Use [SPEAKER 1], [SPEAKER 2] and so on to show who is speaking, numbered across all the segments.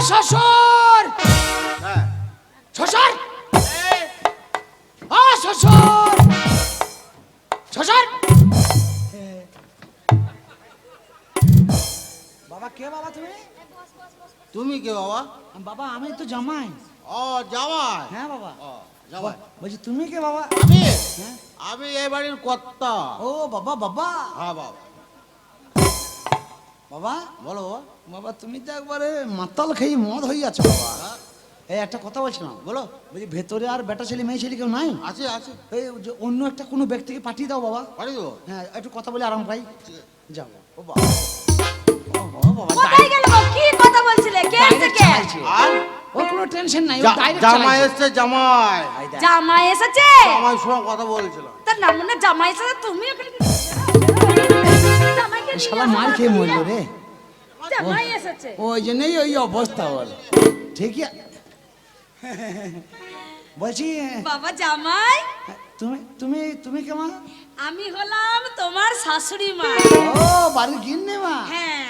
[SPEAKER 1] শ্বশুর
[SPEAKER 2] হ্যাঁ
[SPEAKER 1] শ্বশুর ও শ্বশুর শ্বশুর বাবা কে বাবা তুমি?
[SPEAKER 2] তুমি কে বাবা?
[SPEAKER 1] বাবা আমি তো জামাই।
[SPEAKER 2] ও জামাই।
[SPEAKER 1] হ্যাঁ বাবা।
[SPEAKER 2] ও জামাই।
[SPEAKER 1] বলছি তুমি কে বাবা?
[SPEAKER 2] আমি
[SPEAKER 1] হ্যাঁ
[SPEAKER 2] আমি এই বাড়ির কর্তা।
[SPEAKER 1] ও বাবা বাবা
[SPEAKER 2] হ্যাঁ বাবা।
[SPEAKER 1] বাবা
[SPEAKER 2] বলো বাবা।
[SPEAKER 1] বাবা তুমি তো একবারে মাতাল খেয়ে মদ হয়ে যাচ্ছ বাবা। এই একটা কথা বলছিলাম।
[SPEAKER 2] বলো।
[SPEAKER 1] বলছি ভেতরে আর বেটা ছেলে মেয়ে ছেলে কেউ নাই?
[SPEAKER 2] আছে আছে।
[SPEAKER 1] এই যে অন্য একটা কোনো ব্যক্তিকে পাঠিয়ে দাও বাবা।
[SPEAKER 2] পাঠিয়ে দেবো।
[SPEAKER 1] হ্যাঁ একটু কথা বলে আরাম পাই। যাও ও বাবা
[SPEAKER 3] কোথায় গেল গো? কি কথা বলছিলে? কে এসেছে কে?
[SPEAKER 2] আর
[SPEAKER 1] ও কোনো টেনশন নাই, ও ডাইরেক্ট
[SPEAKER 2] জামাই এসছে জামাই।
[SPEAKER 3] জামাই এসেছে?
[SPEAKER 2] জামাই সঙ্গে কথা বলছিলাম।
[SPEAKER 3] তার নাম মনে জামাই এসেছে, তুমি ওখানে কি? জামাইকে নিয়ে
[SPEAKER 1] শালা
[SPEAKER 3] আসো
[SPEAKER 1] মার
[SPEAKER 3] না
[SPEAKER 1] খেয়ে
[SPEAKER 3] তুমি।
[SPEAKER 1] মরলো রে।
[SPEAKER 3] জামাই এসেছে।
[SPEAKER 1] ওই জন্যই ওই অবস্থা বল। ঠিকই বলছি
[SPEAKER 3] বাবা জামাই,
[SPEAKER 1] তুমি তুমি তুমি কেমন?
[SPEAKER 3] আমি হলাম তোমার শাশুড়ি মা।
[SPEAKER 1] ও বাড়ির গিন্নি মা।
[SPEAKER 3] হ্যাঁ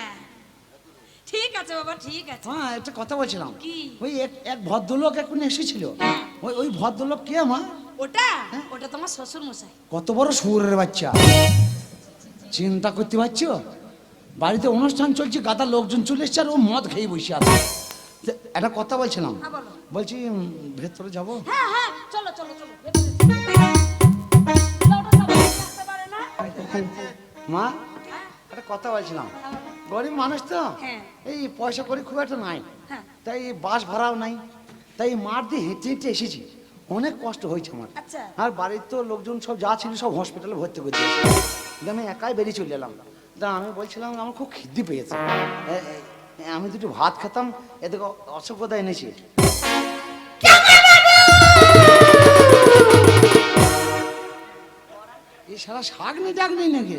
[SPEAKER 3] ঠিক আছে বাবা, ঠিক আছে।
[SPEAKER 1] হ্যাঁ একটা কথা বলছিলাম।
[SPEAKER 3] কি?
[SPEAKER 1] ওই এক ভদ্রলোক এখন এসেছিল।
[SPEAKER 3] হ্যাঁ।
[SPEAKER 1] ওই ভদ্রলোক কে মা?
[SPEAKER 3] ওটা
[SPEAKER 1] হ্যাঁ।
[SPEAKER 3] ওটা তোমার শ্বশুর মশাই।
[SPEAKER 1] কত বড় সুরের বাচ্চা, চিন্তা করতে পারছো? বাড়িতে অনুষ্ঠান চলছে, গাদা লোকজন চলে এসছে আর ও মদ খেয়ে বসে আছে। তো একটা কথা বলছিলাম।
[SPEAKER 3] হ্যাঁ, বলো।
[SPEAKER 1] বলছি ভেতরে যাবো?
[SPEAKER 3] হ্যাঁ হ্যাঁ চলো চলো চলো। ওটা সবাই আসতে পারে না।
[SPEAKER 1] মা
[SPEAKER 3] হ্যাঁ,
[SPEAKER 1] একটা কথা বলছিলাম। গরিব মানুষ তো,
[SPEAKER 3] হ্যাঁ।
[SPEAKER 1] এই পয়সা করি খুব একটা নাই,
[SPEAKER 3] হ্যাঁ।
[SPEAKER 1] তাই বাস ভাড়াও নাই, তাই মার দিয়ে হেঁটে হেঁটে এসেছি। অনেক কষ্ট হয়েছে আমার।
[SPEAKER 3] আচ্ছা।
[SPEAKER 1] আর বাড়ির তো লোকজন সব যা ছিল সব হসপিটালে ভর্তি করে দিয়েছে। কিন্তু আমি একাই বেরিয়ে চলে এলাম। তা আমি বলছিলাম আমার খুব খিদে পেয়েছে, আমি দুটো ভাত খেতাম, এদিকে অসুখতা এনেছি। এই শালা শাক নেই ডাক নেই নাকি?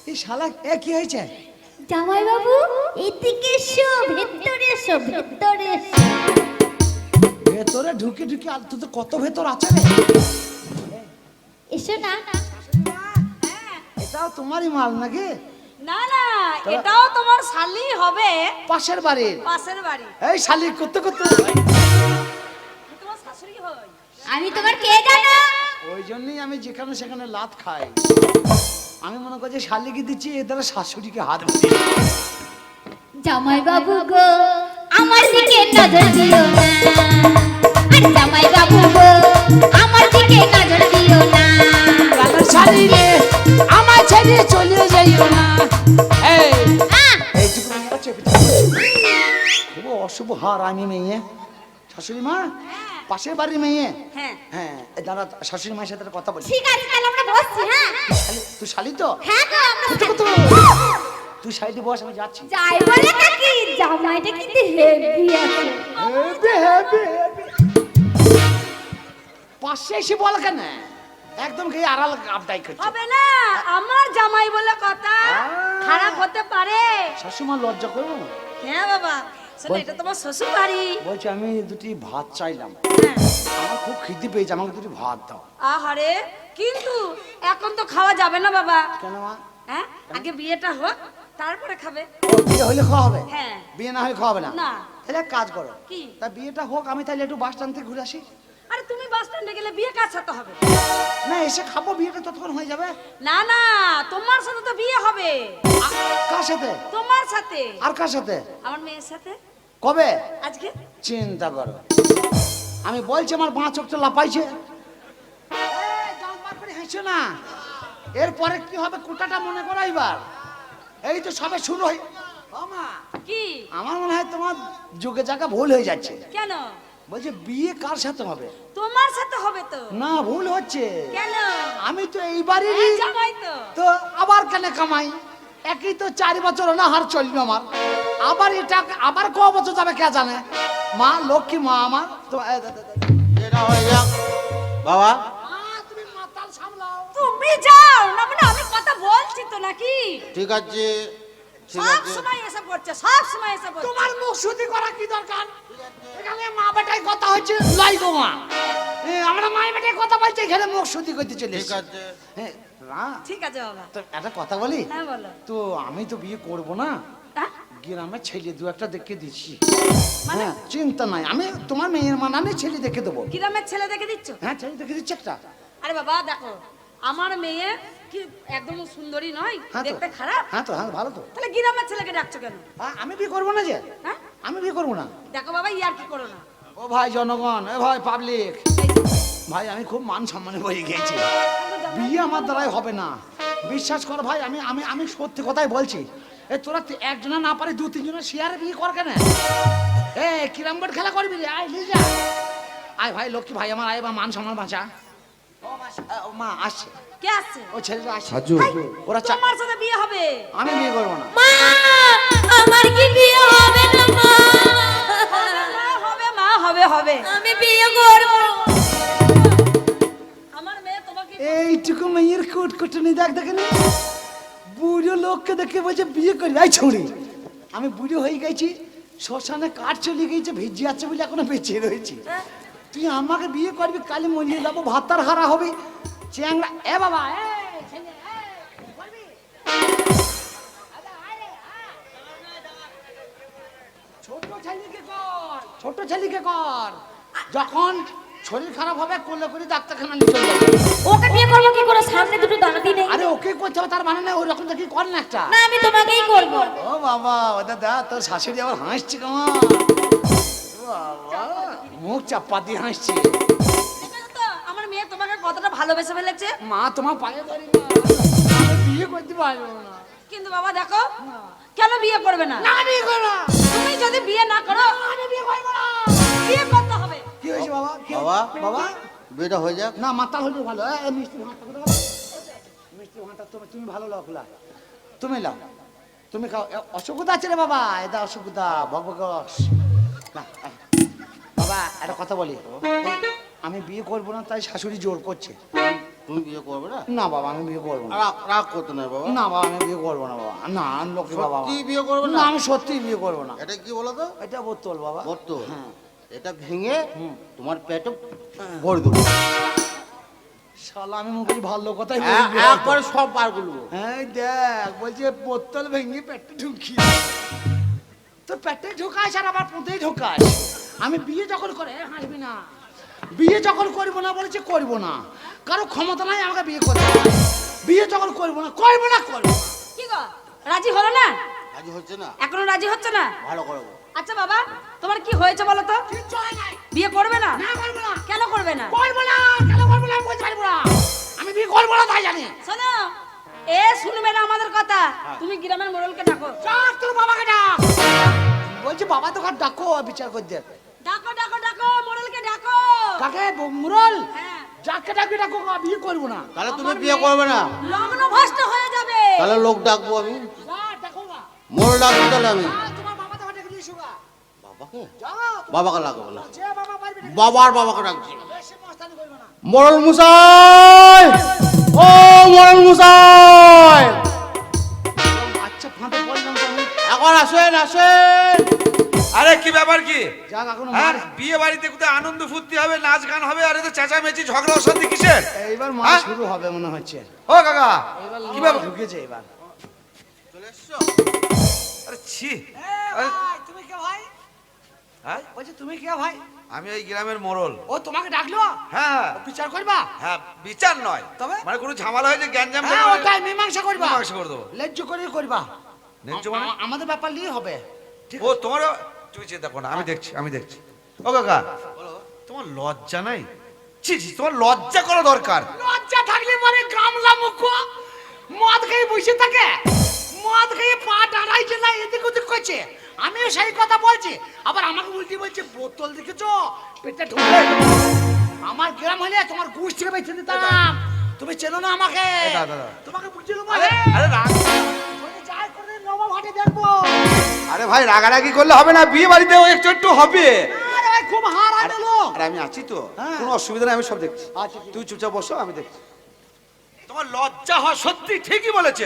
[SPEAKER 1] এই শালা কি হয়েছে?
[SPEAKER 4] জামাই বাবু এদিকে এসো, ভেতরে এসো, ভেতরে এসো।
[SPEAKER 1] ভেতরে ঢুকে ঢুকে আর তো কত ভেতর আছে রে।
[SPEAKER 4] এসো না।
[SPEAKER 3] হ্যাঁ।
[SPEAKER 1] এটাও তোমারই মাল নাকি?
[SPEAKER 3] না না, এটাও তোমার শালি হবে।
[SPEAKER 1] পাশের বাড়ির।
[SPEAKER 3] পাশের বাড়ি।
[SPEAKER 1] এই শালি করতে করতে
[SPEAKER 3] আমি তোমার শাশুড়ি হই।
[SPEAKER 4] আমি তোমার কে জানো?
[SPEAKER 1] ওই জন্যই আমি যেখানে সেখানে লাত খাই। আমি মনে করছি শালিকে দিচ্ছি, এ দ্বারা শাশুড়িকে হাত দিচ্ছি।
[SPEAKER 4] জামাই বাবু গো আমার দিকে নজর দিও না। আর জামাই বাবু গো আমার দিকে নজর দিও না।
[SPEAKER 1] শালি রে আমার ছেড়ে চলে যাইও না। এই
[SPEAKER 4] আহ!
[SPEAKER 1] এইটুকু মেয়েটা চেপে খুব অশুভ হার। আমি মেয়ে, শাশুড়ি মা পাশের বাড়ির মেয়ে।
[SPEAKER 3] হ্যাঁ।
[SPEAKER 1] হ্যাঁ দাঁড়া, শাশুড়ি মায়ের সাথে একটা কথা বলি।
[SPEAKER 4] ঠিক আছে তাহলে আমরা বসছি। হ্যাঁ
[SPEAKER 1] তুই শালি তো?
[SPEAKER 4] হ্যাঁ গো আমরা
[SPEAKER 1] তুই সাইডে বস, আমি যাচ্ছি।
[SPEAKER 4] যাই বলে কাকি জামাইটা কিন্তু হেভি আছে।
[SPEAKER 1] পাশে এসে বল কেন? একদম খেয়ে আড়াল আবদাই করছে।
[SPEAKER 3] হবে না, আমার জামাই বলে কথা, খারাপ হতে পারে।
[SPEAKER 1] শাশুড়ি লজ্জা করবো না?
[SPEAKER 3] হ্যাঁ বাবা, শোনো এটা তোমার শ্বশুর বাড়ি।
[SPEAKER 1] বলছি আমি দুটি ভাত চাইলাম,
[SPEAKER 3] হ্যাঁ।
[SPEAKER 1] আমার খুব খিদে পেয়েছে, আমাকে দুটি ভাত দাও।
[SPEAKER 3] আহারে, কিন্তু এখন তো খাওয়া যাবে না বাবা।
[SPEAKER 1] কেন মা?
[SPEAKER 3] হ্যাঁ, আগে বিয়েটা হোক তারপরে খাবে।
[SPEAKER 1] ও, বিয়ে হলে খাওয়া হবে?
[SPEAKER 3] হ্যাঁ।
[SPEAKER 1] বিয়ে না হলে খাওয়া হবে না?
[SPEAKER 3] না।
[SPEAKER 1] তাহলে এক কাজ করো।
[SPEAKER 3] কি?
[SPEAKER 1] তা বিয়েটা হোক, আমি তাহলে একটু বাস স্ট্যান্ড থেকে ঘুরে আসি।
[SPEAKER 3] আরে তুমি বাস স্ট্যান্ডে গেলে বিয়ে কার সাথে হবে?
[SPEAKER 1] না এসে খাবো, বিয়েটা ততক্ষণ হয়ে যাবে।
[SPEAKER 3] না না, তোমার সাথে তো বিয়ে হবে।
[SPEAKER 1] কার সাথে?
[SPEAKER 3] তোমার সাথে।
[SPEAKER 1] আর কার সাথে?
[SPEAKER 3] আমার মেয়ের সাথে।
[SPEAKER 1] কবে?
[SPEAKER 3] আজকে।
[SPEAKER 1] চিন্তা করো, আমি বলছি আমার বাঁ চোখটা লাপাইছে। হাসছো না, এরপরে কি হবে কুটাটা মনে করো এবার। এই তো সবে শুরু হয়ে। ও মা,
[SPEAKER 3] কি?
[SPEAKER 1] আমার মনে হয় তোমার যুগে জায়গা ভুল হয়ে যাচ্ছে।
[SPEAKER 3] কেন?
[SPEAKER 1] বলছে বিয়ে কার সাথে হবে?
[SPEAKER 3] তোমার সাথে হবে তো।
[SPEAKER 1] না ভুল হচ্ছে।
[SPEAKER 3] কেন?
[SPEAKER 1] আমি তো এইবারই
[SPEAKER 3] জামাই তো।
[SPEAKER 1] তো আবার কেন কামাই? একই তো 4 বছর হলো হার চলবে আমার, আবার এটা আবার ক বছর যাবে কে জানে। মা লক্ষ্মী মা আমার তো
[SPEAKER 2] এটা হয়ে যাক বাবা।
[SPEAKER 1] তুমি মাতাল সামলাও।
[SPEAKER 3] তুমি যাও না, মানে আমি কথা বলছি তো নাকি।
[SPEAKER 2] ঠিক আছে ঠিক
[SPEAKER 3] সব
[SPEAKER 2] আছে।
[SPEAKER 3] সময় এসব করছে, সব সময় এসব করছে।
[SPEAKER 1] তোমার মুখ শুদ্ধি করা কি দরকার? এখানে মা বেটাই কথা হচ্ছে, লাই গো মা। আমরা মা বেটাই কথা বলছি, এখানে মুখ শুদ্ধি করতে চলে
[SPEAKER 2] ঠিক
[SPEAKER 1] এসেছি।
[SPEAKER 2] আছে।
[SPEAKER 1] হ্যাঁ, না
[SPEAKER 3] ঠিক আছে বাবা।
[SPEAKER 1] তো একটা কথা বলি।
[SPEAKER 3] হ্যাঁ বলো।
[SPEAKER 1] তো আমি তো বিয়ে করব না,
[SPEAKER 3] হ্যাঁ?
[SPEAKER 1] গ্রামে ছেলে দু একটা দেখে দিচ্ছি।
[SPEAKER 3] মানে?
[SPEAKER 1] হ্যাঁ, চিন্তা নাই, আমি তোমার মেয়ের মানানে ছেলে দেখে দেবো।
[SPEAKER 3] গ্রামের ছেলে দেখে দিচ্ছ?
[SPEAKER 1] হ্যাঁ, ছেলে দেখে দিচ্ছি একটা।
[SPEAKER 3] আরে বাবা দেখো, আমার মেয়ে কি একদম সুন্দরী নয়,
[SPEAKER 1] হ্যাঁ তো।
[SPEAKER 3] দেখতে খারাপ?
[SPEAKER 1] হ্যাঁ তো, হ্যাঁ ভালো তো।
[SPEAKER 3] তাহলে গ্রামের ছেলেকে ডাকছো কেন?
[SPEAKER 1] আমি বিয়ে করবো না যে,
[SPEAKER 3] হ্যাঁ
[SPEAKER 1] আমি বিয়ে করবো না।
[SPEAKER 3] দেখো বাবা, ইয়ার কি করো না।
[SPEAKER 1] ও ভাই জনগণ, এ ভাই পাবলিক, ভাই আমি খুব মান সম্মানে বয়ে গেছি, বিয়ে আমার দ্বারাই হবে না। বিশ্বাস কর ভাই, আমি আমি আমি সত্যি কথাই বলছি। এ তোরা একজনা না পারে দু তিনজনে শেয়ারে বিয়ে কর কেন? এ কিরাম বোর্ড খেলা করবি রে? আয় লিজা, আয় ভাই লক্ষ্মী ভাই আমার, আয় বা মান সম্মান বাঁচা। ও মা আসছে,
[SPEAKER 3] কে আসছে?
[SPEAKER 1] ও ছেলেটা আসছে।
[SPEAKER 2] সাজু।
[SPEAKER 1] ওরা
[SPEAKER 3] তোমার সাথে বিয়ে হবে?
[SPEAKER 1] আমি বিয়ে করবো না।
[SPEAKER 4] মা আমার কি বিয়ে হবে না মা?
[SPEAKER 3] হবে মা, হবে হবে।
[SPEAKER 4] আমি বিয়ে করব।
[SPEAKER 3] আমার মেয়ে তোমাকে
[SPEAKER 1] এইটুকু মেয়ের কোট কোটনি দেখ দেখেনি, বুড়ো লোককে দেখে বলছে বিয়ে করবি। আই ছড়ি, আমি বুড়ো হয়ে গেছি, শ্মশানে কাঠ চলে গেছে, ভিজে আছে বলে এখনো বেঁচে রয়েছি। তুই আমাকে বিয়ে করবি, কালি মরিয়ে যাবো, ভাতার হারা হবে চ্যাংড়া। এ বাবা, এ ছেলে, এ, করবি? ছোট ছেলেকে কর, ছোট ছেলেকে কর। যখন শরীর খারাপ হবে কোলে করে ডাক্তারখানা নিয়ে চলে যাবে।
[SPEAKER 4] ওকে বিয়ে করব কি করে? সামনে দুটো দাঁড়াতি নেই।
[SPEAKER 1] আরে ওকে করতে হবে তার মানে না, ওই রকম দেখি কর না একটা।
[SPEAKER 4] না আমি তোমাকেই করব।
[SPEAKER 1] ও বাবা, ও দাদা তোর শাশুড়ি আবার হাসছে কেমন? বাবা, মুখ চাপা দিয়ে হাসছে।
[SPEAKER 3] দেখেছো তো, আমার মেয়ে তোমাকে কতটা ভালোবেসে ফেলেছে।
[SPEAKER 1] মা তোমার পায়ে ধরি না, আমি বিয়ে করতে পারবো না।
[SPEAKER 3] কিন্তু বাবা দেখো, কেন বিয়ে করবে না?
[SPEAKER 1] না বিয়ে করবো না।
[SPEAKER 3] তুমি যদি বিয়ে না করো,
[SPEAKER 1] আমি বিয়ে করবো না।
[SPEAKER 3] বিয়ে করতে হবে।
[SPEAKER 1] কি হয়েছে বাবা? কি
[SPEAKER 2] বাবা।
[SPEAKER 1] হয়েছে? বাবা
[SPEAKER 2] বিয়েটা হয়ে যাক।
[SPEAKER 1] না, মাতাল হলে ভালো। এ, মিষ্টি ভাতটা কোথায় গেল? মিষ্টি ভাতটা তুমি ভালো লাগলা, তুমি লাও, তুমি খাও। অসুবিধা আছে রে বাবা, এটা অসুবিধা ভগবগস। বাবা একটা কথা বলি, আমি বিয়ে করবো না তাই শাশুড়ি জোর করছে।
[SPEAKER 2] তুমি বিয়ে করবে না?
[SPEAKER 1] না বাবা, আমি বিয়ে করবো না।
[SPEAKER 2] রাগ রাগ করতে নাই বাবা।
[SPEAKER 1] না বাবা, আমি বিয়ে করবো না বাবা। না আমি লোকে বাবা,
[SPEAKER 2] সত্যি বিয়ে করবে
[SPEAKER 1] না
[SPEAKER 2] না?
[SPEAKER 1] আমি সত্যি বিয়ে করবো না।
[SPEAKER 2] এটা কি বলো তো?
[SPEAKER 1] এটা বোতল বাবা।
[SPEAKER 2] করতো
[SPEAKER 1] হ্যাঁ।
[SPEAKER 2] এটা ভেঙে তোমার পেটে ভরে দেবো।
[SPEAKER 1] শালা আমি মুখে ভালো কথাই বলবি।
[SPEAKER 2] একবারে সব বার করবো।
[SPEAKER 1] হ্যাঁ দেখ, বলছে বোতল ভেঙে পেটে ঢুকি, তো পেটে ঢোকাস আর আবার পুঁতেই ঢোকাস। আমি বিয়ে যখন করে হাসবি না, বিয়ে যখন করবো না বলেছে করবো না, কারো ক্ষমতা নাই আমাকে বিয়ে করতে। বিয়ে যখন করবো না, করবো না, করবো না।
[SPEAKER 3] কি গো, রাজি হলো না?
[SPEAKER 2] রাজি হচ্ছে না?
[SPEAKER 3] এখনো রাজি হচ্ছে না?
[SPEAKER 2] ভালো করবো।
[SPEAKER 3] আচ্ছা বাবা, তোমার কি হয়েছে বলো তো?
[SPEAKER 1] কিচ্ছু হয় নাই।
[SPEAKER 3] বিয়ে করবে না?
[SPEAKER 1] না করবো না।
[SPEAKER 3] কেন করবে না?
[SPEAKER 1] করবো না, কেন করবো না আমি বলতে পারবো না। আমি বিয়ে করবো না তাই জানি।
[SPEAKER 3] শোনো, এ শুনবে না আমাদের কথা। তুমি গ্রামের মোড়লকে ডাকো।
[SPEAKER 1] ডাক তোর বাবাকে ডাক। বলছি বাবা তো কার ডাকো, বিচার করে দেখ।
[SPEAKER 3] ডাকো ডাকো ডাকো, মোড়লকে ডাকো।
[SPEAKER 1] কাকে মুরল?
[SPEAKER 3] হ্যাঁ।
[SPEAKER 1] যাকে ডাকবি ডাকো, বিয়ে করবো না।
[SPEAKER 2] তাহলে তুমি বিয়ে করবে না?
[SPEAKER 3] লগ্ন ভ্রষ্ট হয়ে যাবে।
[SPEAKER 2] তাহলে লোক ডাকবো আমি,
[SPEAKER 1] যা, ডাকো না।
[SPEAKER 2] মোড় ডাকবো তাহলে আমি।
[SPEAKER 1] তোমার বাবা তো ডেকে দিয়েছো গা।
[SPEAKER 2] বাবাকে?
[SPEAKER 1] যাও,
[SPEAKER 2] বাবাকে লাগবে না,
[SPEAKER 1] যে বাবা পারবে না।
[SPEAKER 2] বাবার বাবাকে ডাকছি।
[SPEAKER 1] বেশি মস্তানি করবে না।
[SPEAKER 2] মোড়ল মশাই, ও মোড়ল মশাই,
[SPEAKER 1] আচ্ছা ফাঁদে পড়লাম তো আমি।
[SPEAKER 2] এখন আসেন আসেন।
[SPEAKER 5] আরে কি ব্যাপার কি?
[SPEAKER 1] যাক এখন
[SPEAKER 5] হ্যাঁ,
[SPEAKER 1] মার,
[SPEAKER 5] বিয়ে বাড়িতে কোথায় আনন্দ ফুর্তি হবে, নাচ গান হবে, আর এতে চেঁচামেচি ঝগড়া অশান্তি কিসের?
[SPEAKER 1] এইবার মা
[SPEAKER 5] হ্যাঁ?
[SPEAKER 1] শুরু হবে মনে হচ্ছে।
[SPEAKER 5] ও কাকা,
[SPEAKER 1] এবার
[SPEAKER 5] কি
[SPEAKER 1] কি
[SPEAKER 5] ব্যাপার?
[SPEAKER 1] ঢুকেছে এবার।
[SPEAKER 2] চলে এসছো?
[SPEAKER 5] আরে ছি,
[SPEAKER 1] ভাই, তুমি কে ভাই?
[SPEAKER 5] হ্যাঁ
[SPEAKER 1] বলছি তুমি কে ভাই?
[SPEAKER 5] আমি ওই গ্রামের মোড়ল।
[SPEAKER 1] ও তোমাকে ডাকলো?
[SPEAKER 5] হ্যাঁ
[SPEAKER 1] ও বিচার করবা?
[SPEAKER 5] হ্যাঁ, বিচার নয়,
[SPEAKER 1] তবে?
[SPEAKER 5] মানে কোনো ঝামেলা হয়েছে গ্যাঞ্জাম
[SPEAKER 1] হ্যাঁ, ওটাই মীমাংসা করবা।
[SPEAKER 5] মীমাংসা করে দেবো।
[SPEAKER 1] ন্যায্য করে করবা।
[SPEAKER 5] ন্যায্য মানে?
[SPEAKER 1] আমাদের ব্যাপার নিয়ে হবে। ঠিক
[SPEAKER 5] ও তোমার, তুমি চিন্তা করো না, আমি দেখছি আমি দেখছি। ও কাকা, তোমার লজ্জা নাই? ছি ছি, তোমার লজ্জা করা দরকার।
[SPEAKER 1] লজ্জা থাকলে মানে গামলা মুখ মদ খেয়ে বসে থাকে, মদ খেয়ে পা দাঁড়াইছে না, এদিক ওদিক করছে। আমিও সেই কথা বলছি, আবার আমাকে উল্টি বলছে বোতল দেখেছো পেটে ঢুকে। আমার গ্রাম হলে তোমার গুছ থেকে বেঁচে দিতাম। তুমি চেনো না আমাকে,
[SPEAKER 5] দাদা।
[SPEAKER 1] তোমাকে বুঝছিল
[SPEAKER 5] আরে আরে রাগ,
[SPEAKER 1] যাই করে নবম হাটে দেখবো।
[SPEAKER 5] আরে ভাই রাগারাগি করলে হবে না, বিয়ে বাড়িতে একটু একটু হবে।
[SPEAKER 1] আরে ভাই খুব হার আনে লোক।
[SPEAKER 5] আর আমি আছি তো,
[SPEAKER 1] হ্যাঁ।
[SPEAKER 5] কোনো অসুবিধা নেই, আমি সব দেখছি।
[SPEAKER 1] আচ্ছা, ঠিক
[SPEAKER 5] তুই চুপচাপ বসো, আমি দেখছি। তোমার লজ্জা হয়, সত্যি ঠিকই বলেছে।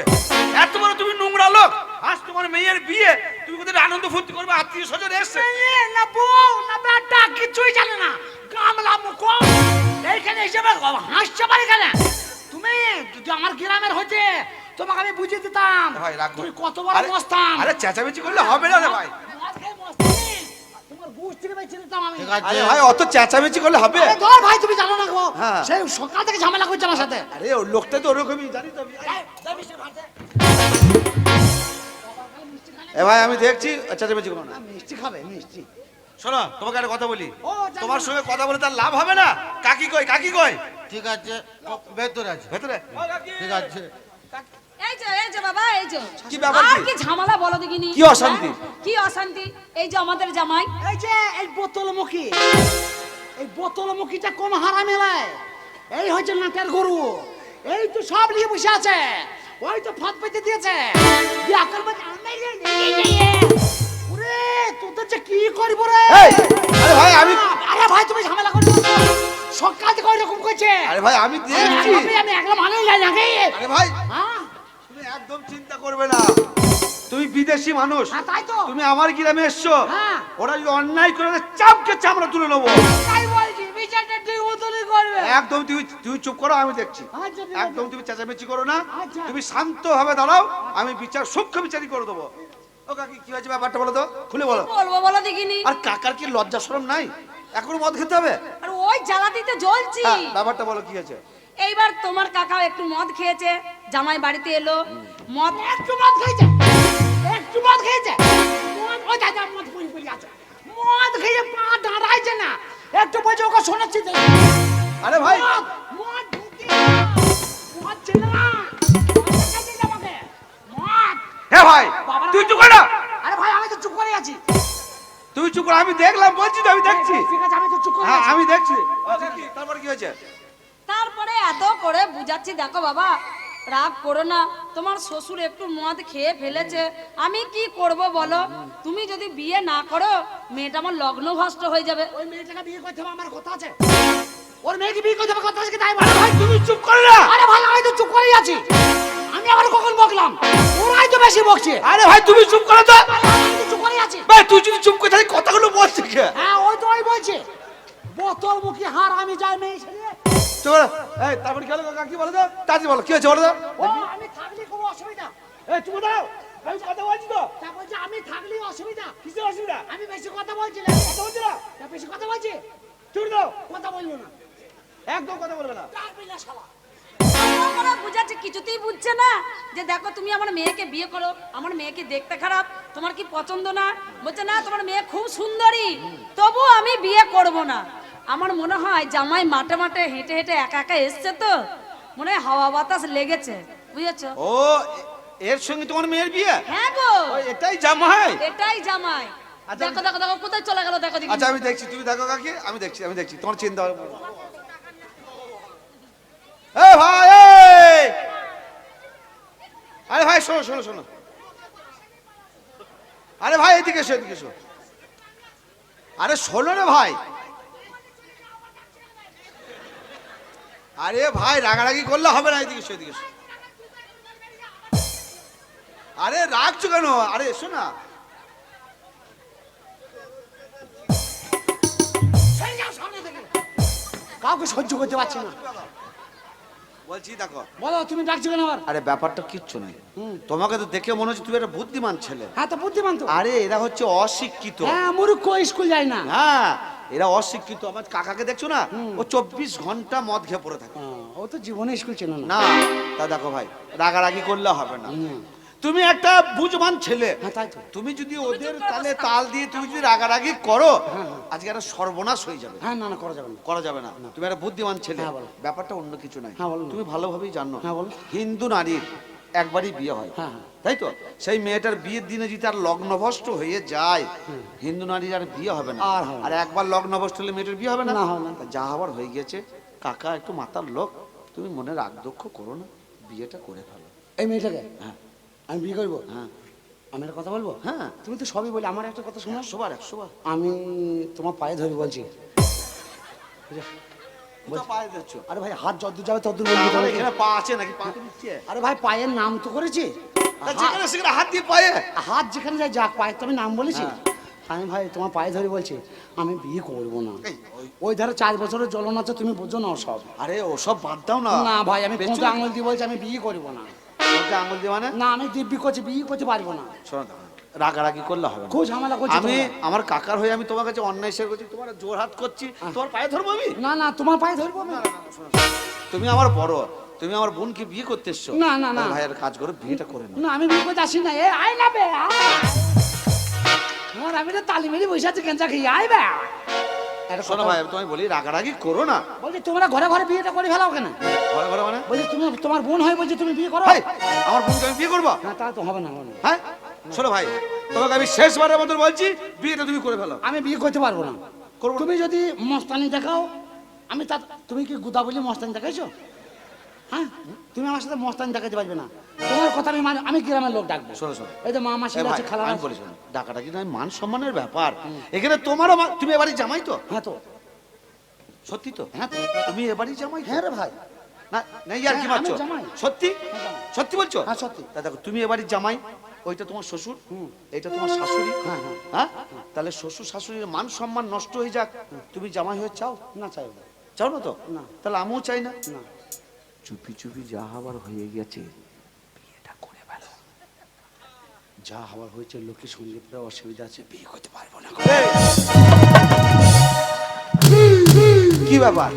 [SPEAKER 5] এত বড় তুমি নোংরা লোক, আজ তোমার মেয়ের বিয়ে, তুমি কোথায় আনন্দ ফুর্তি করবে, আত্মীয় স্বজন এসছে।
[SPEAKER 1] মেয়ে না বউ না বেটা কিছুই জানে না, গামলা মুখ। এইখানে হিসেবে হাসছে পারে কেন? তুমি যদি আমার গ্রামের হইতে তোমাকে আমি বুঝিয়ে দিতাম
[SPEAKER 5] ভাই রাগ
[SPEAKER 1] তুমি কত বড় মস্তান।
[SPEAKER 5] আরে চেঁচামেচি করলে হবে না রে ভাই।
[SPEAKER 1] মদ খেয়ে মস্তানি, তোমার গোষ্ঠীকে বেঁচে দিতাম আমি।
[SPEAKER 2] ঠিক আছে
[SPEAKER 5] আরে ভাই অত চেঁচামেচি করলে হবে?
[SPEAKER 1] আরে ধর ভাই, তুমি জানো না গো,
[SPEAKER 5] হ্যাঁ।
[SPEAKER 1] সেই সকাল থেকে ঝামেলা করছে আমার সাথে।
[SPEAKER 5] আরে ও লোকটা তো ওরকমই জানি তো আমি। এ ভাই আমি দেখছি চেঁচামেচি করো না।
[SPEAKER 1] মিষ্টি খাবে মিষ্টি?
[SPEAKER 5] শোনো তোমাকে একটা কথা বলি,
[SPEAKER 1] ও, জানি
[SPEAKER 5] তোমার
[SPEAKER 1] না।
[SPEAKER 5] সঙ্গে কথা বলে তার লাভ হবে না। কাকি কই, কাকি কই?
[SPEAKER 2] ঠিক আছে ভেতরে আছে
[SPEAKER 5] ভেতরে।
[SPEAKER 2] ঠিক আছে
[SPEAKER 3] এই যে বাবা, এই যে
[SPEAKER 5] কি ব্যাপার
[SPEAKER 3] আর
[SPEAKER 5] কি?
[SPEAKER 3] কি ঝামেলা বলো দেখিনি?
[SPEAKER 5] কি অশান্তি?
[SPEAKER 3] হ্যাঁ? কি অশান্তি? এই যে আমাদের জামাই,
[SPEAKER 1] এই যে এই বোতলমুখী, এই বোতলমুখীটা কোন হারামে লাই? এই হচ্ছে নাটের গরু, এই তো সব নিয়ে বসে আছে, ওই তো ফাঁদ পেতে দিয়েছে। দিয়ে আকল বাজ ওরে, তোদের যে কি করবো রে?
[SPEAKER 5] এই, আরে ভাই আমি,
[SPEAKER 1] আরে ভাই তুমি ঝামেলা করছো না তো? সকাল থেকে ওই রকম করছে।
[SPEAKER 5] আরে ভাই আমি দেখছি।
[SPEAKER 1] আমি একলা মানুষ যাই না কি?
[SPEAKER 5] আরে ভাই
[SPEAKER 1] হ্যাঁ
[SPEAKER 5] তুমি একদম চিন্তা করবে না, তুমি বিদেশি মানুষ,
[SPEAKER 1] হ্যাঁ, তাই তো
[SPEAKER 5] তুমি আমার গ্রামে এসছো,
[SPEAKER 1] হ্যাঁ।
[SPEAKER 5] ওরা যদি অন্যায় করে দেয়, চাপকে চামড়া তুলে নেবো।
[SPEAKER 1] তাই বলছি, বিচারটা ঠিক মতনই করবে।
[SPEAKER 5] একদম তুমি তুমি চুপ করো, আমি দেখছি।
[SPEAKER 1] আচ্ছা, ঠিক আছে।
[SPEAKER 5] একদম তুমি চেঁচামেচি করো না,
[SPEAKER 1] আচ্ছা।
[SPEAKER 5] তুমি শান্ত ভাবে দাঁড়াও, আমি বিচার সূক্ষ্ম বিচারই করে দেবো। ও কাকি কি হয়েছে ব্যাপারটা বলো তো, খুলে বলো।
[SPEAKER 3] বলবো বলো দেখিনি?
[SPEAKER 5] আর কাকার কি লজ্জা শরম নাই? এখনো মদ খেতে হবে?
[SPEAKER 3] আর ওই জ্বালাতিতে জ্বলছি।
[SPEAKER 5] হ্যাঁ, ব্যাপারটা বলো কি হয়েছে?
[SPEAKER 3] এইবার তোমার কাকা একটু মদ খেয়েছে, জামাই বাড়িতে এলো, মদ
[SPEAKER 1] একটু মদ খেয়েছে, একটু মদ খেয়েছে, মদ ওই দাদা মদ পুরি পুরি আছে, মদ খেয়ে পা দাঁড়াইছে না, একটু বলছে ওকে শোনাচ্ছি তো।
[SPEAKER 5] আরে ভাই
[SPEAKER 1] মদ, মদ ঢুকে মদ ছিল না, মদ খেয়েছে আমাকে, মদ।
[SPEAKER 5] হ্যাঁ ভাই
[SPEAKER 1] বাবা,
[SPEAKER 5] তুই চুপ কর না,
[SPEAKER 1] আরে ভাই আমি তো চুপ করে আছি।
[SPEAKER 5] তুই চুপ কর, আমি দেখলাম, বলছি তো আমি দেখছি।
[SPEAKER 1] ঠিক আছে আমি তো চুপ করে
[SPEAKER 5] হ্যাঁ
[SPEAKER 1] আছি।
[SPEAKER 5] আমি দেখছি। ও কাকি, তারপর কি হয়েছে?
[SPEAKER 3] তারপরে এত করে বুঝাচ্ছি, দেখো বাবা রাগ করো না, তোমার শ্বশুর একটু মদ খেয়ে ফেলেছে, আমি কি করব বলো? তুমি যদি বিয়ে না করো, মেয়েটা আমার লগ্ন ভ্রষ্ট হয়ে যাবে।
[SPEAKER 1] ওই মেয়েটাকে বিয়ে করতে হবে আমার কথা আছে, ওর মেয়েকে বিয়ে করতে হবে কথা আছে কি তাই বলো?
[SPEAKER 5] আরে ভাই তুমি চুপ কর না।
[SPEAKER 1] আরে ভাই আমি তো চুপ করেই আছি, আমি আবার কখন বকলাম? ওরাই তো বেশি বকছে।
[SPEAKER 5] আরে ভাই তুমি চুপ করো তো।
[SPEAKER 1] আমি তো চুপ করেই আছি।
[SPEAKER 5] ভাই তুই যদি চুপ করে তাহলে কথাগুলো বলছিস কে?
[SPEAKER 1] হ্যাঁ ওই তো ওই বলছে, বোতল মুখী হার আমি যাই মেয়ে ছেলে।
[SPEAKER 5] চুপ কর। এই তারপর কি হলো কাকি বলো তো, তাজি বলো কি হয়েছে বলো তো।
[SPEAKER 1] ও আমি থাকলে কোনো অসুবিধা?
[SPEAKER 5] এই চুপ দাও, আমি কথা বলছি তো।
[SPEAKER 1] তা বলছে আমি থাকলে অসুবিধা?
[SPEAKER 5] কিসের অসুবিধা?
[SPEAKER 1] আমি বেশি কথা বলছি না।
[SPEAKER 5] কথা বলছি না,
[SPEAKER 1] তা বেশি কথা বলছি?
[SPEAKER 5] চুপ দাও,
[SPEAKER 1] কথা বলবো না।
[SPEAKER 5] একদম কথা বলবে না।
[SPEAKER 1] ডাকবি না শালা।
[SPEAKER 3] ওরা বুঝাচ্ছে, কিছুতেই বুঝছে না যে দেখো তুমি আমার মেয়েকে বিয়ে করো, আমার মেয়েকে দেখতে খারাপ, তোমার কি পছন্দ না? বলছে না তোমার মেয়ে খুব সুন্দরী, তবু আমি বিয়ে করব না। আমার মনে হয় জামাই মাঠে মাঠে হেঁটে হেঁটে একা একা এসছে তো, মনে হয় হাওয়া বাতাস লেগেছে, বুঝেছো?
[SPEAKER 5] ও এর সঙ্গে তোমার মেয়ের বিয়ে?
[SPEAKER 3] হ্যাঁ গো,
[SPEAKER 5] ও এটাই জামাই?
[SPEAKER 3] এটাই জামাই।
[SPEAKER 5] আচ্ছা,
[SPEAKER 3] দেখো দেখো দেখো কোথায় চলে গেল, দেখো দেখি।
[SPEAKER 5] আচ্ছা আমি দেখছি, তুমি দেখো কাকি, আমি দেখছি, আমি দেখছি, তোমার চিন্তা হবে না। এ ভাই এই! আরে ভাই শোনো শোনো শোনো, আরে ভাই এদিকে এসো, এদিকে এসো। আরে শোনো রে ভাই, আরে ভাই রাগারাগি করলে হবে না, এদিকে এসো, এদিকে এসো। আরে রাগছো কেন? আরে এসো না।
[SPEAKER 1] সরে যাও সামনে থেকে। কাউকে সহ্য করতে পারছি না।
[SPEAKER 5] বলছি দেখো,
[SPEAKER 1] বলো তুমি ডাকছো কেন আবার?
[SPEAKER 5] আরে ব্যাপারটা কিচ্ছু নাই, তোমাকে তো দেখে মনে হচ্ছে তুমি একটা বুদ্ধিমান ছেলে।
[SPEAKER 1] হ্যাঁ তো বুদ্ধিমান তো।
[SPEAKER 5] আরে এরা হচ্ছে অশিক্ষিত।
[SPEAKER 1] হ্যাঁ মূর্খ, স্কুল যায় না।
[SPEAKER 5] হ্যাঁ এরা অশিক্ষিত। আমার কাকাকে দেখছো না, ও 24 ঘন্টা মদ খেয়ে পড়ে থাকে।
[SPEAKER 1] ও তো জীবনে স্কুল চেনে না।
[SPEAKER 5] না তা দেখো ভাই, রাগারাগি করলে হবে না। তুমি একটা বুঝবান ছেলে,
[SPEAKER 1] হ্যাঁ তাই তো।
[SPEAKER 5] তুমি যদি ওদের তালে তাল দিয়ে তুমি যদি রাগারাগি করো, আজকে একটা সর্বনাশ হয়ে যাবে।
[SPEAKER 1] হ্যাঁ না না করা যাবে না।
[SPEAKER 5] করা যাবে না। তুমি একটা বুদ্ধিমান ছেলে,
[SPEAKER 1] হ্যাঁ, বলো।
[SPEAKER 5] ব্যাপারটা অন্য কিছু নাই।
[SPEAKER 1] হ্যাঁ, বলো না।
[SPEAKER 5] তুমি ভালোভাবেই জানো,
[SPEAKER 1] হ্যাঁ, বলো।
[SPEAKER 5] হিন্দু নারীর একবারই বিয়ে হয়,
[SPEAKER 1] হ্যাঁ, হ্যাঁ।
[SPEAKER 5] তাই তো? সেই মেয়েটার বিয়ের দিনে যদি তার লগ্নভ্রষ্ট হয়ে যায়, হিন্দু নারীর আর বিয়ে হবে না।
[SPEAKER 1] আর হবে না।
[SPEAKER 5] আর একবার লগ্নভ্রষ্ট হলে মেয়েটার বিয়ে হবে না।
[SPEAKER 1] না, হবে না।
[SPEAKER 5] তা যা হবার হয়ে গেছে, কাকা একটু মাতার লোক, তুমি মনে রাগ দুঃখ করো না, বিয়েটা করে ফেলো।
[SPEAKER 1] এই মেয়েটাকে
[SPEAKER 5] হ্যাঁ
[SPEAKER 1] আমি বিয়ে করবো?
[SPEAKER 5] হ্যাঁ
[SPEAKER 1] আমি একটা কথা বলবো?
[SPEAKER 5] হ্যাঁ,
[SPEAKER 1] তুমি তো সবই বলি, আমার একটা কথা শোনো।
[SPEAKER 5] 100 বার 100 বার।
[SPEAKER 1] আমি তোমার পায়ে ধরি বলছি।
[SPEAKER 5] কোথা পায়ে দিচ্ছ?
[SPEAKER 1] আরে ভাই হাত যদ্দূর যাবে তদ্দূর বলবি তো
[SPEAKER 5] আরে
[SPEAKER 1] নাকি?
[SPEAKER 5] এখানে পা আছে নাকি? পা তো দিচ্ছে।
[SPEAKER 1] আরে ভাই পায়ের নাম তো করেছি।
[SPEAKER 5] তা যেখানে সেখানে হাত দিয়ে পায়ে।
[SPEAKER 1] হাত যেখানে যায় যাক, পায়ের তো আমি নাম বলেছি।
[SPEAKER 5] হ্যাঁ।
[SPEAKER 1] আমি ভাই তোমার পায়ে ধরে বলছি, আমি বিয়ে করবো না।
[SPEAKER 5] এই, ওই-
[SPEAKER 1] ওই ধারে 4 বছরের জ্বলন আছে, তুমি বোঝো না সব।
[SPEAKER 5] আরে ওসব বাদ দাও না।
[SPEAKER 1] না ভাই আমি
[SPEAKER 5] পেছনে-
[SPEAKER 1] কোনটা আঙুল দিয়ে বলছি আমি বিয়ে করবো না।
[SPEAKER 5] হাতে আঙুল দিয়ে মানে
[SPEAKER 1] না আমি দিব্যি করছি, বিয়ে করতে পারবো না।
[SPEAKER 5] শোনো দাঁড়াও, রাগারাগি করলে হবে না।
[SPEAKER 1] খুব ঝামেলা করছি
[SPEAKER 5] আমি
[SPEAKER 1] তোমরা।
[SPEAKER 5] আমার কাকার হয়ে আমি তোমার কাছে অন্যায় স্বীকার করছি, তোমার জোর হাত করছি, তোমার পায়ে ধরবো আমি?
[SPEAKER 1] না না তোমার পায়ে ধরবো আমি।
[SPEAKER 5] তুমি আমার বড়, তুমি আমার বোনকে বিয়ে করতে এসছো।
[SPEAKER 1] না, না, না।
[SPEAKER 5] ভাইয়ের কাজ করে বিয়েটা করে নাও।
[SPEAKER 1] না আমি বিয়ে করতে আসি না। এ আই না বে আর আমি তো তালি মেরি বসে আছি কেঞ্চা খেয়ে আই বে।
[SPEAKER 5] শোনো ভাই, তোমায় বলি রাগারাগি করো না।
[SPEAKER 1] বলছি তোমরা ঘরে ঘরে বিয়েটা করে ফেলাও কেন?
[SPEAKER 5] ঘরে ঘরে মানে
[SPEAKER 1] বলছি তুমি তোমার বোন হয় বলছি তুমি বিয়ে করো।
[SPEAKER 5] ভাই, আমার বোনকে আমি বিয়ে করবো?
[SPEAKER 1] না তা তো হবে না, হবে না।
[SPEAKER 5] হ্যাঁ শোনো ভাই, তোমাকে আমি শেষবারের মতো বলছি, বিয়েটা তুমি করে ফেলো।
[SPEAKER 1] আমি বিয়ে করতে পারবো না। তুমি যদি মস্তানি দেখাও, আমি তা তুমি কি গুদা বলি মস্তানি দেখাইছো? হ্যাঁ তুমি আমার সাথে মস্তানি দেখাতে পারবে না। তোমার কথা আমি মানি, আমি গ্রামের লোক ডাকবো।
[SPEAKER 5] শোনো শোনো,
[SPEAKER 1] এই তো মা মাসি
[SPEAKER 5] এ ভাই,
[SPEAKER 1] আছে, খালা
[SPEAKER 5] আমি
[SPEAKER 1] আছে।
[SPEAKER 5] বলি শোনো, ডাকাটা কিন্তু আমি মান সম্মানের ব্যাপার। এখানে তোমারও তুমি এবারই জামাই তো?
[SPEAKER 1] হ্যাঁ তো,
[SPEAKER 5] সত্যি তো?
[SPEAKER 1] হ্যাঁ তো।
[SPEAKER 5] তুমি এবারই জামাই তো?
[SPEAKER 1] হ্যাঁ রে ভাই।
[SPEAKER 5] না নেই আর কি
[SPEAKER 1] হ্যাঁ, আমি
[SPEAKER 5] মারছো?
[SPEAKER 1] জামাই।
[SPEAKER 5] সত্যি?
[SPEAKER 1] হ্যাঁ, জামাই।
[SPEAKER 5] সত্যি বলছো?
[SPEAKER 1] হ্যাঁ, সত্যি।
[SPEAKER 5] তা দেখো, তুমি এবারই জামাই, ওইটা তোমার শ্বশুর, এইটা তোমার শাশুড়ি।
[SPEAKER 1] হ্যাঁ, হ্যাঁ।
[SPEAKER 5] হ্যাঁ, তাহলে শ্বশুর শাশুড়ির মান সম্মান নষ্ট হয়ে যাক, তুমি জামাই হয়ে চাও?
[SPEAKER 1] না চাইবো না।
[SPEAKER 5] চাও না তো?
[SPEAKER 1] না।
[SPEAKER 5] তাহলে আমিও চাই না।
[SPEAKER 1] না
[SPEAKER 5] চুপি চুপি যা হবার হয়ে গেছে, বিয়েটা করে ফেলো।
[SPEAKER 1] যা হওয়ার হয়েছে, লোকে শুনলে পরে অসুবিধা আছে, বিয়ে করতে পারবো না।
[SPEAKER 5] কি ব্যাপার?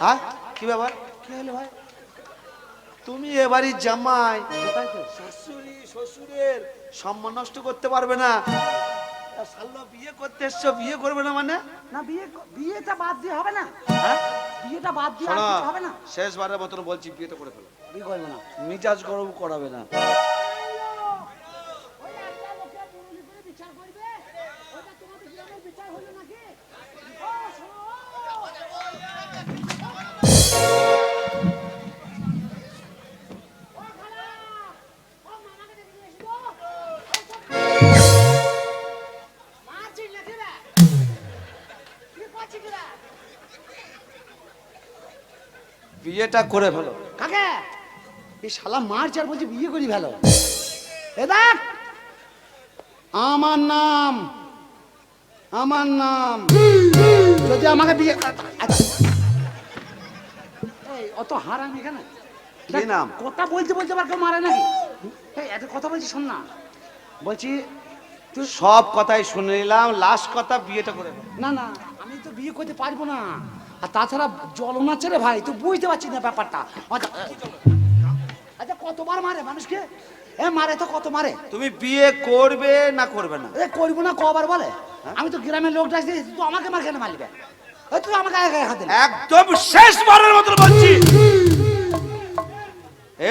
[SPEAKER 5] হ্যাঁ কি ব্যাপার?
[SPEAKER 1] কি হলো ভাই?
[SPEAKER 5] তুমি এবারই জামাই,
[SPEAKER 1] কোথায় তো?
[SPEAKER 5] শাশুড়ি শ্বশুরের সম্মান নষ্ট করতে পারবে না। সাল্লা বিয়ে করতে এসছো, বিয়ে করবে না মানে?
[SPEAKER 1] না বিয়েটা বাদ দিয়ে হবে না।
[SPEAKER 5] হ্যাঁ
[SPEAKER 1] বিয়েটা বাদ দিয়ে আর
[SPEAKER 5] শোনো,
[SPEAKER 1] কিছু হবে না।
[SPEAKER 5] শেষবারের মতন বলছি, বিয়েটা করে ফেলো।
[SPEAKER 1] বিয়ে করবো না।
[SPEAKER 5] মিজাজ গরম করাবে না। বিয়েটা করে ফেলো।
[SPEAKER 1] কাকে? এই শালা মারছে আর বলছে বিয়ে করি ভালো। এ দেখ, আমার নাম, আমার নাম যদি আমাকে বিয়ে এই অত হারাম এখানে।
[SPEAKER 5] কি নাম?
[SPEAKER 1] কথা বলতে বলতে আবার কেউ মারে নাকি? এই এত কথা বলছি, শোন না। বলছি তুই
[SPEAKER 5] সব কথাই শুনে নিলাম, লাস্ট কথা বিয়েটা করে ফেলো।
[SPEAKER 1] না না আমি তো বিয়ে করতে পারবো না। আর তাছাড়া জ্বলন আছে রে ভাই, তুই বুঝতে পারছিস না ব্যাপারটা। আচ্ছা আচ্ছা, কতবার মারে মানুষকে? এ মারে তো, কত মারে।
[SPEAKER 5] তুমি বিয়ে করবে না করবে না?
[SPEAKER 1] এ করবো না কবার বলে? আমি তো গ্রামের লোক ডাকছি, তুই আমাকে মার কেন মারলিবে? তুই আমাকে গায়ে গায়ে হাত দিলি।
[SPEAKER 5] একদম শেষবারের মতন বলছি,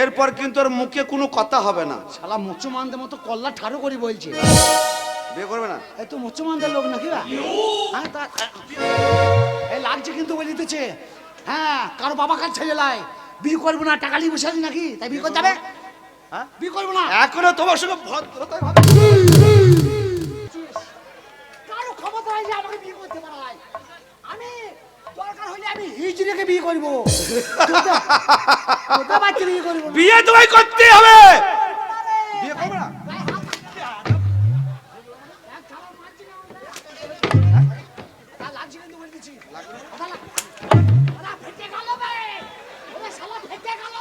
[SPEAKER 5] এরপর কিন্তু ওর মুখে কোনো কথা হবে না।
[SPEAKER 1] শালা মুসলমানদের মতো কল্লা ঠাড়ো করি বলছি।
[SPEAKER 5] বিয়ে করবে না?
[SPEAKER 1] এই তো মুসলমানদের লোক নাকি রা? হ্যাঁ তা এই লাগছে কিন্তু বলে দিতেছে। হ্যাঁ কারো বাবা কাজ ছেলে লাই, বিয়ে করবো না, টাকা নিয়ে বসে আছি নাকি, তাই বিয়ে করতে হবে?
[SPEAKER 5] হ্যাঁ
[SPEAKER 1] বিয়ে করবো না।
[SPEAKER 5] এখনো তোমার সঙ্গে ভদ্রতায় ভাবে।
[SPEAKER 1] কারো ক্ষমতা হয় যে আমাকে বিয়ে করতে পারায়? আমি দরকার হলে আমি হিজড়িকে বিয়ে করবো। তোদের বাচ্চা বিয়ে করবো না।
[SPEAKER 5] বিয়ে তোমায় করতে হবে। বিয়ে করবে না?
[SPEAKER 1] লাগছে কিন্তু বলে দিচ্ছি। ওরা ফেটে গেল বে, ওরা শালা ফেটে গেল।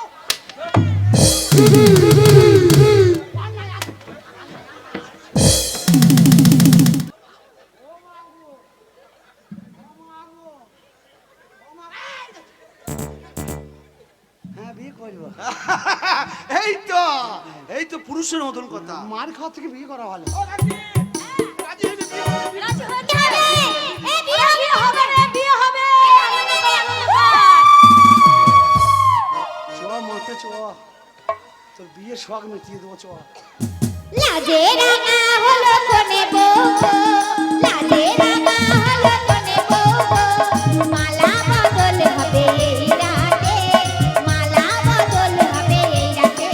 [SPEAKER 1] হ্যাঁ বিয়ে করবো।
[SPEAKER 5] এই তো পুরুষের মতন কথা।
[SPEAKER 1] মার খাওয়া থেকে বিয়ে করা ভালো।
[SPEAKER 3] রাজি হয়ে গেলে এই বিয়ে হবে রে, বিয়ে হবে। আনন্দ কর, আনন্দ কর।
[SPEAKER 1] চ মাতে চ, তোর বিয়ে শখ মিটিয়ে দেবো চ।
[SPEAKER 4] লাজে রাঙা হলো কোনে বউ, লাজে রাঙা হলো কোনে বউ, মালা বদল হবে এই রাতে, মালা বদল হবে এই রাতে।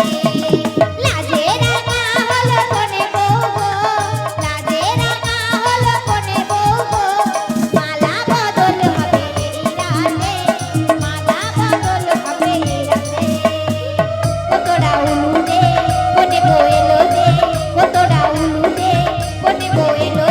[SPEAKER 4] লাজে রাঙা হলো কোনে বউ, লাজে রাঙা হলো কোনে বউ, মালা বদল হবে এই রাতে, মালা বদল হবে এই রাতে। কতটা উলু দে, কোনে বউ এলো দে, কতটা উলু দে, কোনে বউ এলো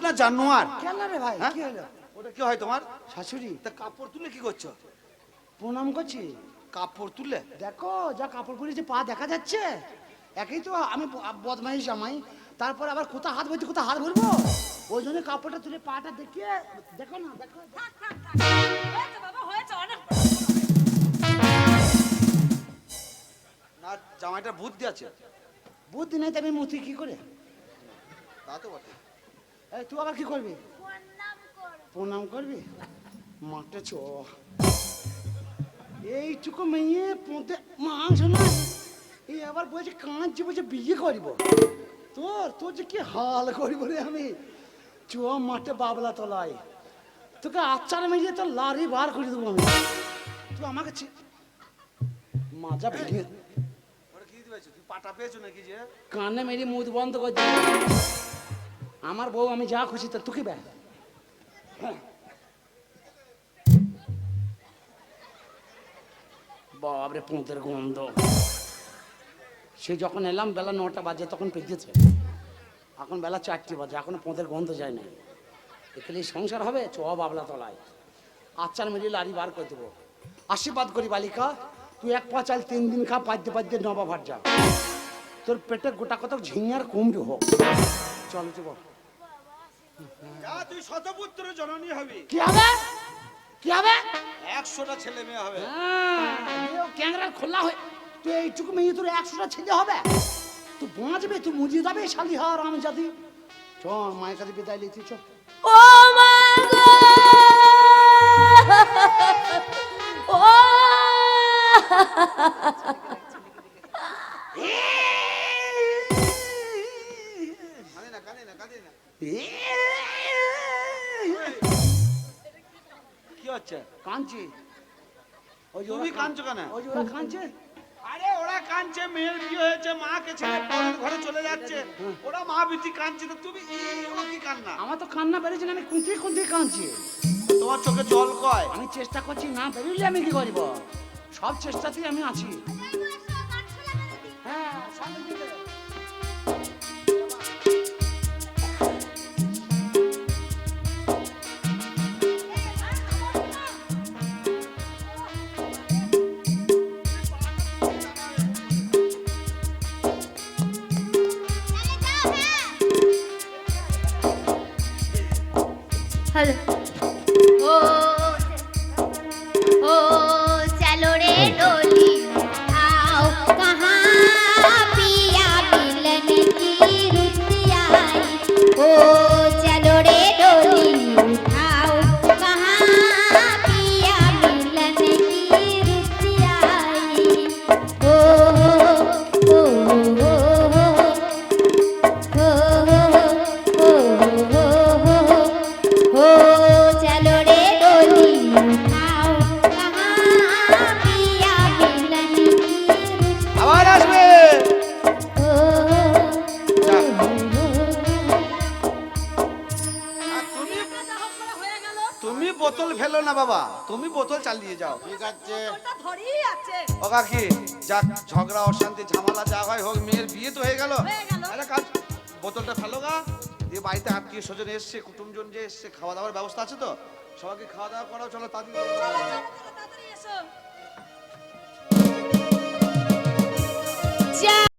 [SPEAKER 5] না জানোয়ার।
[SPEAKER 1] কেন রে ভাই
[SPEAKER 5] হ্যাঁ?
[SPEAKER 1] কি হলো?
[SPEAKER 5] ওটা কি হয় তোমার?
[SPEAKER 1] শাশুড়ি
[SPEAKER 5] তা কাপড় তুলে কি করছো?
[SPEAKER 1] প্রণাম করছি।
[SPEAKER 5] কাপড় তুলে?
[SPEAKER 1] দেখো যা কাপড় পরেছে পা দেখা যাচ্ছে। একই তো আমি বদমাইশ জামাই, তারপর আবার কোথা হাত ভরছি কোথা হাত ভরবো, ওই জন্য কাপড়টা তুলে পাটা দেখিয়ে দেখো না দেখো।
[SPEAKER 3] থাক থাক থাক হয়েছে বাবা হয়েছে অনেক।
[SPEAKER 5] না জামাইটার বুদ্ধি আছে।
[SPEAKER 1] বুদ্ধি নেই তো আমি মুতি কি করে?
[SPEAKER 5] তা তো বটে।
[SPEAKER 1] এই তুই আবার কি করবি? প্রণাম করবি? মাঠে চ এইটুকু মেয়ে পোঁতে মাংস না, এই আবার বলছে কাঁদছে, বলছে বিয়ে করব। তোর তোর যে কি হাল করবো রে আমি। চ মাঠে বাবলা তলায়, তোকে আচ্চার মেয়ে তোর লারি বার করে দেবো আমি। তুই আমাকে মাজা ভেঙে
[SPEAKER 5] ওটা কি দিতে পারছো? তুই পাটা পেয়েছো নাকি যে?
[SPEAKER 1] কানে মেরে মুখ বন্ধ করে দিবি। আমার বউ আমি যা খুশি তা তোকে বে। বাবরে পোঁতের গন্ধ। সে যখন এলাম বেলা 9টা বাজে তখন পেঁচেছে, এখন বেলা 4টে বাজে এখনো পোঁতের গন্ধ যায় না। এখানে সংসার হবে চ বাবলা তলায়, আচ্চার মেরে লাড়ি বার করে দেবো। আশীর্বাদ করি বালিকা, তুই 1 পা চাল 3 দিন খা, পাদ্যে পাদ্যে নবা ভাট যা, তোর পেটে গোটা কত ঝিঙার কুমড়ি হোক। চল যাব।
[SPEAKER 5] যা তুই শতপুত্র জননী হবি।
[SPEAKER 1] কি হবে? কি হবে?
[SPEAKER 5] 100টা ছেলে মেয়ে হবে।
[SPEAKER 1] ক্যাংরা খোলা হয়ে তুই এইটুকু মেয়ে তোর 100টা ছেলে হবে? তুই বাঁচবে, তুই মুজিয়ে যাবে শালি হার আমি জাতি। চ মায়ের কাছে বিদায় লিখছি চ।
[SPEAKER 3] ও মা গো ও
[SPEAKER 5] কাঁদে না কাঁদে না কাঁদে না। কি হচ্ছে?
[SPEAKER 1] কাঁদছি। ওই যে
[SPEAKER 5] তুমি
[SPEAKER 1] ওরা
[SPEAKER 5] কাঁদছো কেন?
[SPEAKER 1] ওই যে ওরা কাঁদছে।
[SPEAKER 5] আরে ওরা কাঁদছে, মেয়ের বিয়ে হয়েছে, মাকে ছেড়ে পরের ঘরে চলে যাচ্ছে, ওরা মা বিটি কাঁদছে, তো তুমি ও কি কান্না?
[SPEAKER 1] আমার তো কান্না বেরোচ্ছে না, আমি কুঁথি কুঁথি কাঁদছি।
[SPEAKER 5] তোমার চোখে জল কয়।
[SPEAKER 1] আমি চেষ্টা করছি, না বেরোলে আমি কি করব? সব চেষ্টাতেই আমি আছি। হ্যাঁ সামনে দিকে।
[SPEAKER 4] হ্যালো। ও ও চলো রে डोली आओ कहाँ पिया मिलन की रुचि आई। ओ चलो रे डोली आओ कहाँ पिया मिलन की रुचि आई। ओ ओ ओ हो चलो रे डोली आओ कहाँ पिया मिलन की
[SPEAKER 5] আবার আসবে। আর
[SPEAKER 3] হয়ে গেল
[SPEAKER 5] তুমি বোতল ফেলো না বাবা, তুমি বোতল চালিয়ে যাও। ঠিক আছে
[SPEAKER 3] ওটা ধরেই আছে।
[SPEAKER 5] ও কাকি, যাক ঝগড়া অশান্তি ঝামেলা যা হয় হোক, মেয়ের বিয়ে তো হয়ে গেল।
[SPEAKER 3] হয়ে গেল।
[SPEAKER 5] আরে কাজ বোতলটা ফেলো গা, দিয়ে বাড়িতে আত্মীয় স্বজন এসছে, কুটুমজন যে এসছে, খাওয়া দাওয়ার ব্যবস্থা আছে তো, সবাইকে খাওয়া দাওয়া করাও। চলো তাড়াতাড়ি।